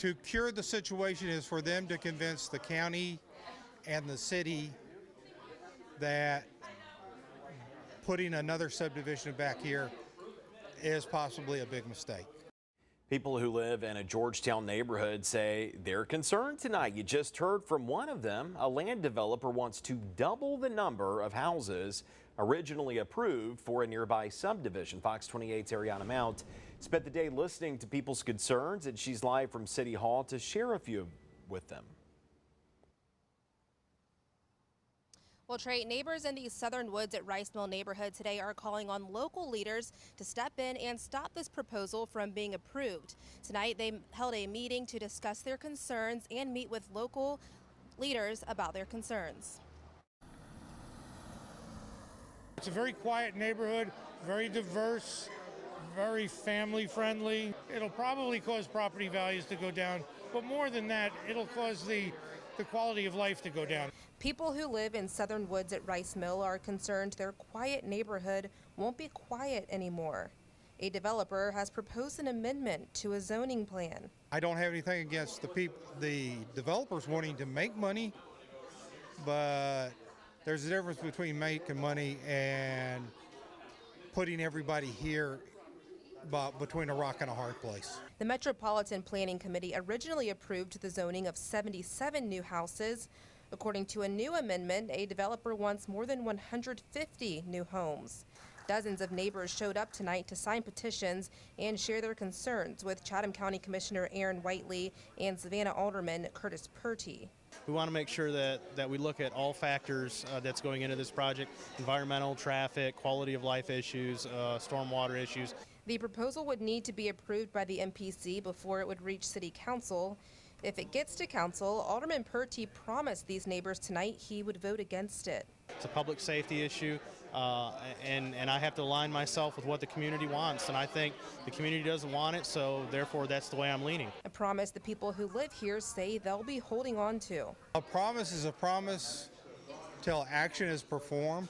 To cure the situation is for them to convince the county and the city that putting another subdivision back here is possibly a big mistake. People who live in a Georgetown neighborhood say they're concerned tonight. You just heard from one of them. A land developer wants to double the number of houses originally approved for a nearby subdivision. Fox 28's Ariana Mount spent the day listening to people's concerns, and she's live from City Hall to share a few with them. Well, Trey, neighbors in the Southern Woods at Rice Mill neighborhood today are calling on local leaders to step in and stop this proposal from being approved. Tonight, they held a meeting to discuss their concerns and meet with local leaders about their concerns. It's a very quiet neighborhood, very diverse, very family friendly. It'll probably cause property values to go down, but more than that, it'll cause the quality of life to go down. People who live in Southern Woods at Rice Mill are concerned their quiet neighborhood won't be quiet anymore. A developer has proposed an amendment to a zoning plan. I don't have anything against the developers wanting to make money, but there's a difference between making money and putting everybody here between a rock and a hard place. The Metropolitan Planning Committee originally approved the zoning of 77 new houses. According to a new amendment, a developer wants more than 150 new homes. Dozens of neighbors showed up tonight to sign petitions and share their concerns with Chatham County Commissioner Aaron Whiteley and Savannah Alderman Curtis Purty. We want to make sure that we look at all factors that's going into this project: environmental, traffic, quality of life issues, stormwater issues. The proposal would need to be approved by the MPC before it would reach City Council. If it gets to council, Alderman Purty promised these neighbors tonight he would vote against it. It's a public safety issue, and I have to align myself with what the community wants, and I think the community doesn't want it, so therefore that's the way I'm leaning. A promise the people who live here say they'll be holding on to. A promise is a promise till action is performed,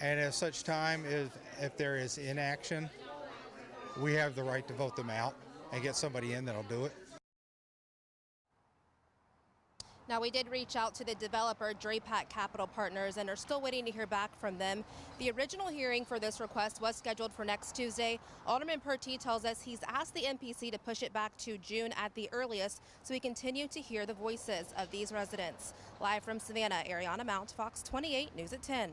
and at such time if there is inaction, we have the right to vote them out and get somebody in that'll do it. Now, we did reach out to the developer, Drapac Capital Partners, and are still waiting to hear back from them. The original hearing for this request was scheduled for next Tuesday. Alderman Purty tells us he's asked the MPC to push it back to June at the earliest, so we continue to hear the voices of these residents. Live from Savannah, Ariana Mount, Fox 28 News at 10.